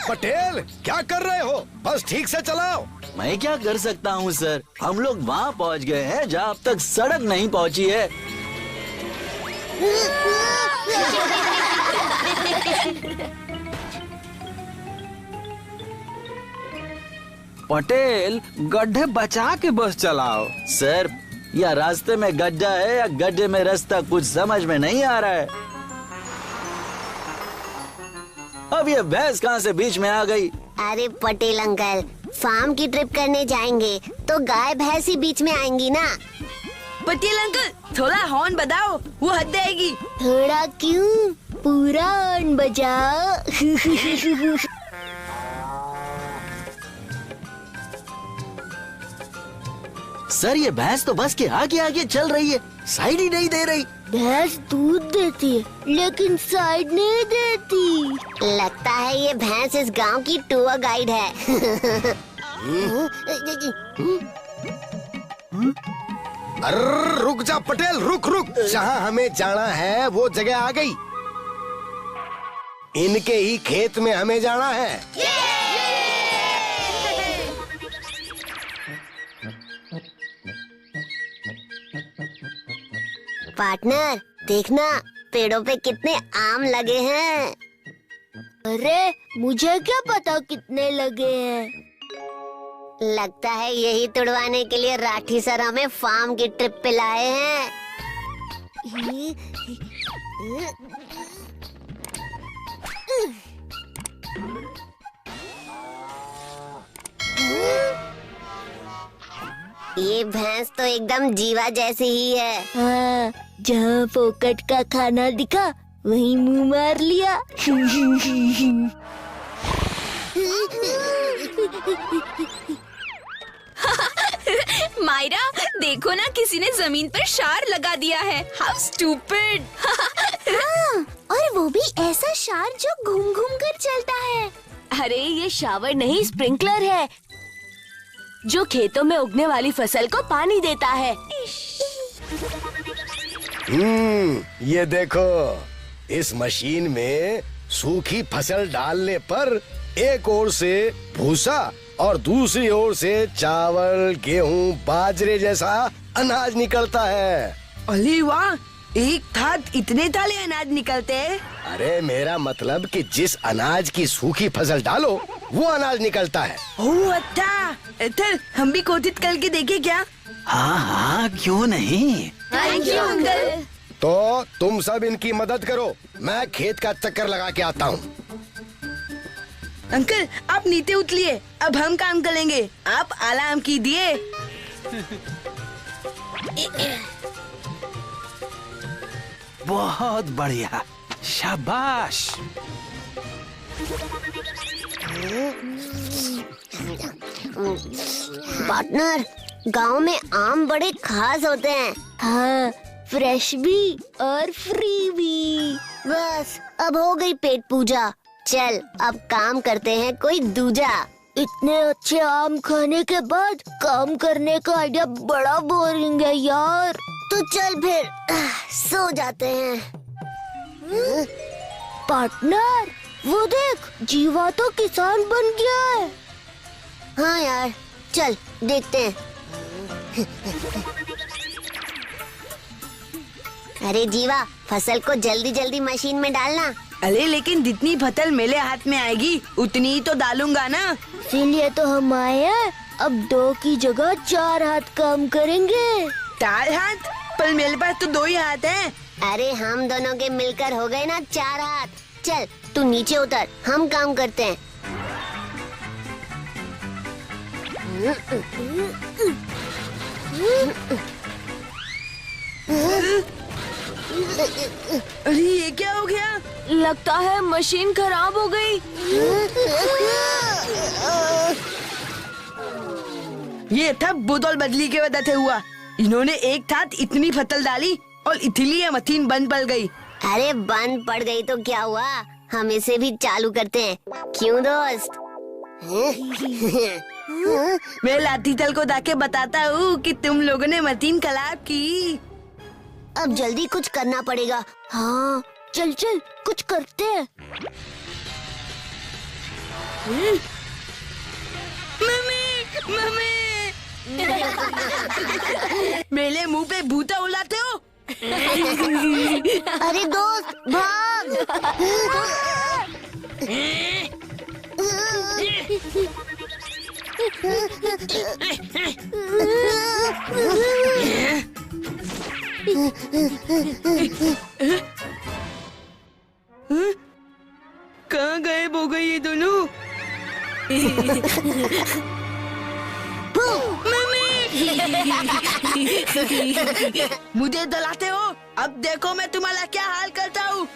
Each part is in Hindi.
पटेल, क्या कर रहे हो? बस ठीक से चलाओ। मैं क्या कर सकता हूँ सर, हम लोग वहाँ पहुँच गए हैं जहाँ अब तक सड़क नहीं पहुँची है। पटेल, गड्ढे बचा के बस चलाओ। सर, या रास्ते में गड्ढा है या गड्ढे में रास्ता, कुछ समझ में नहीं आ रहा है। अब ये भैंस कहाँ से बीच में आ गई? अरे पटेल अंकल, फार्म की ट्रिप करने जाएंगे तो गाय भैंस ही बीच में आएंगी ना। पटेल अंकल, थोड़ा हॉर्न बजाओ, वो हद जाएगी। थोड़ा क्यों, पूरा हॉर्न बजाओ। सर, ये भैंस तो बस के आगे आगे चल रही है, साइड ही नहीं दे रही। भैंस दूध देती है लेकिन साइड नहीं देती। लगता है ये भैंस इस गांव की टूर गाइड है। अरे रुक जा पटेल, रुक रुक। जहाँ हमें जाना है वो जगह आ गई। इनके ही खेत में हमें जाना है। पार्टनर, देखना पेड़ों पे कितने आम लगे हैं। अरे मुझे क्या पता कितने लगे हैं। लगता है यही तुड़वाने के लिए राठी सर हमें फार्म की ट्रिप पे लाए हैं। ये भैंस तो एकदम जीवा जैसी ही है। हाँ, जहाँ फोकट का खाना दिखा वहीं मुंह मार लिया। मायरा, देखो ना, किसी ने जमीन पर शार लगा दिया है। How stupid. हाँ, और वो भी ऐसा शार जो घूम घूम कर चलता है। अरे ये शावर नहीं, स्प्रिंकलर है जो खेतों में उगने वाली फसल को पानी देता है। ये देखो, इस मशीन में सूखी फसल डालने पर एक ओर से भूसा और दूसरी ओर से चावल, गेहूं, बाजरे जैसा अनाज निकलता है। अरे वाह, एक साथ इतने ताले अनाज निकलते हैं। अरे मेरा मतलब कि जिस अनाज की सूखी फसल डालो वो अनाज निकलता है। ओह अच्छा, चल हम भी कोशिश करके देखें क्या? हाँ हाँ, क्यों नहीं। Thank you uncle. तो तुम सब इनकी मदद करो, मैं खेत का चक्कर लगा के आता हूँ। अंकल, आप नीचे उतरिए, अब हम काम करेंगे, आप आराम कीजिए। बहुत बढ़िया, शाबाश। पार्टनर, गांव में आम बड़े खास होते हैं। हाँ, फ्रेश भी और फ्री भी। बस अब हो गई पेट पूजा। चल अब काम करते हैं कोई दूजा। इतने अच्छे आम खाने के बाद काम करने का आइडिया बड़ा बोरिंग है यार। तो चल फिर सो जाते हैं। पार्टनर, वो देख, जीवा तो किसान बन गया है। हाँ यार, चल देखते हैं। अरे जीवा, फसल को जल्दी जल्दी मशीन में डालना। अरे लेकिन जितनी फसल मेरे हाथ में आएगी उतनी ही तो डालूंगा ना। इसीलिए तो हम आए हैं। अब 2 की जगह 4 हाथ काम करेंगे। 4 हाथ? पर मेरे पास तो 2 ही हाथ हैं। अरे हम दोनों के मिलकर हो गए ना 4 हाथ। चल तू नीचे उतर, हम काम करते हैं। अरे ये क्या हो गया? लगता है मशीन खराब हो गई। ये था बोतल बदली के वजह से हुआ। इन्होंने एक साथ इतनी फसल डाली और इसीलिए मशीन बंद पड़ गई। अरे बंद पड़ गई तो क्या हुआ, हम इसे भी चालू करते हैं। क्यों दोस्त? मैं लाठी तल को जाके बताता हूँ कि तुम लोगों ने मशीन खराब की। अब जल्दी कुछ करना पड़ेगा। हाँ चल चल कुछ करते हैं। मम्मी मम्मी मेरे मुंह पे भूता उलाते हो। अरे दोस्त भाग। कहाँ गायब हो गए ये दोनों? मुझे दलाते हो, अब देखो मैं तुम्हारा क्या हाल करता हूँ।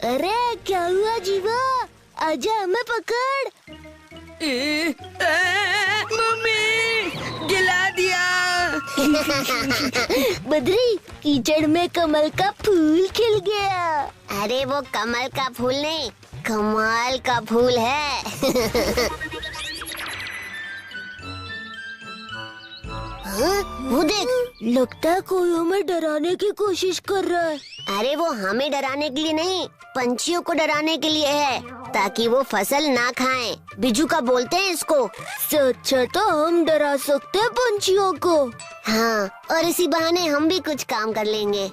अरे क्या हुआ जीवा, आजा हमें पकड़। मम्मी गिला दिया। बद्री, कीचड़ में कमल का फूल खिल गया। अरे वो कमल का फूल नहीं, कमाल का फूल है। हाँ, वो देख, लगता है कोई हमें डराने की कोशिश कर रहा है। अरे वो हमें डराने के लिए नहीं, पंछियों को डराने के लिए है, ताकि वो फसल ना खाएं। बिजू का बोलते हैं इसको। अच्छा, तो हम डरा सकते हैं पंछियों को। हाँ, और इसी बहाने हम भी कुछ काम कर लेंगे।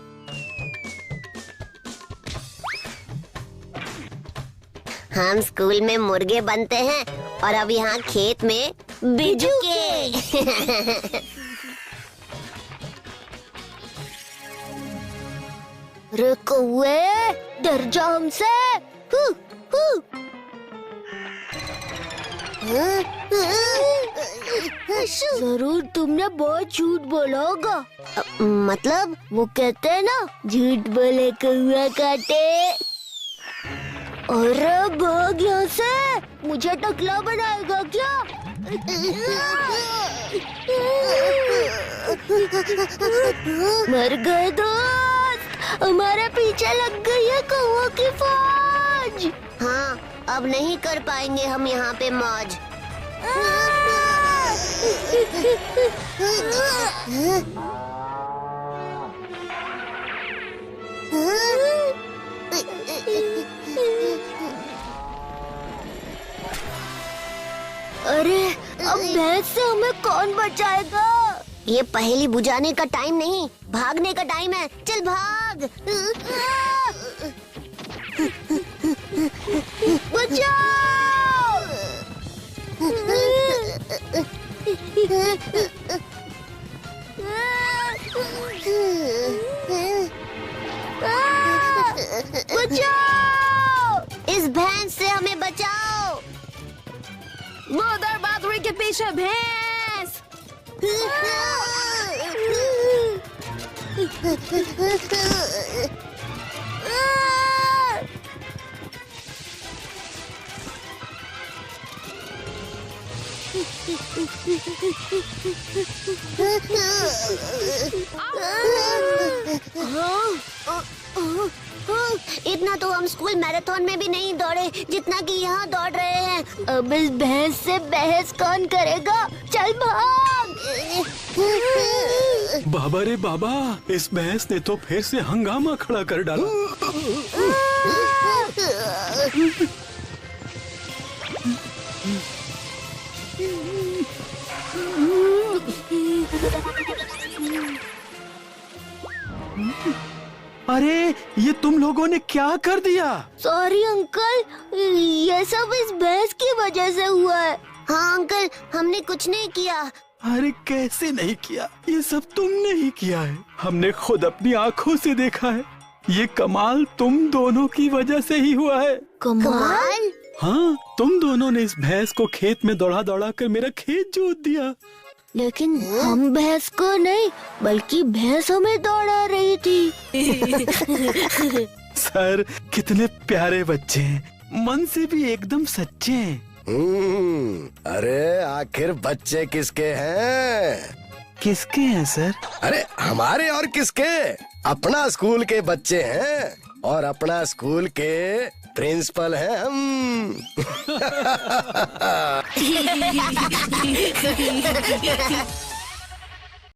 हम स्कूल में मुर्गे बनते हैं और अब यहाँ खेत में बिजू के। रुको हुए, डर जा हमसे। जरूर तुमने बहुत झूठ बोला होगा। मतलब वो कहते हैं ना, झूठ बोले कौआ काटे। और भाग यहाँ से, मुझे टकला बनाएगा क्या? मर गए दोस्त, हमारे पीछे लग गई है कौवा की फौज। हाँ, अब नहीं कर पाएंगे हम यहाँ पे मौज। अरे अब भैंस से हमें कौन बचाएगा? ये पहेली बुझाने का टाइम नहीं, भागने का टाइम है। चल भाग। बचाओ! बचाओ! इस भैंस से हमें बचाओ। वो उधर बाथरूम के पीछे भैंस। इतना तो हम स्कूल मैराथन में भी नहीं दौड़े जितना कि यहाँ दौड़ रहे हैं। अब इस भैंस से बहस कौन करेगा? चल भाग। बाबा रे बाबा, इस भैंस ने तो फिर से हंगामा खड़ा कर डाला। अरे ये तुम लोगों ने क्या कर दिया? सॉरी अंकल, ये सब इस भैंस की वजह से हुआ है। हाँ अंकल, हमने कुछ नहीं किया। अरे कैसे नहीं किया? ये सब तुमने ही किया है। हमने खुद अपनी आँखों से देखा है। ये कमाल तुम दोनों की वजह से ही हुआ है। कमाल? हाँ, तुम दोनों ने इस भैंस को खेत में दौड़ा दौड़ा कर मेरा खेत जोत दिया। लेकिन हम भैंस को नहीं, बल्कि भैंस हमें दौड़ा रही थी। सर, कितने प्यारे बच्चे हैं, मन से भी एकदम सच्चे हैं। अरे आखिर बच्चे किसके हैं? किसके हैं सर? अरे हमारे और किसके? अपना स्कूल के बच्चे हैं और अपना स्कूल के प्रिंसिपल हैं हम।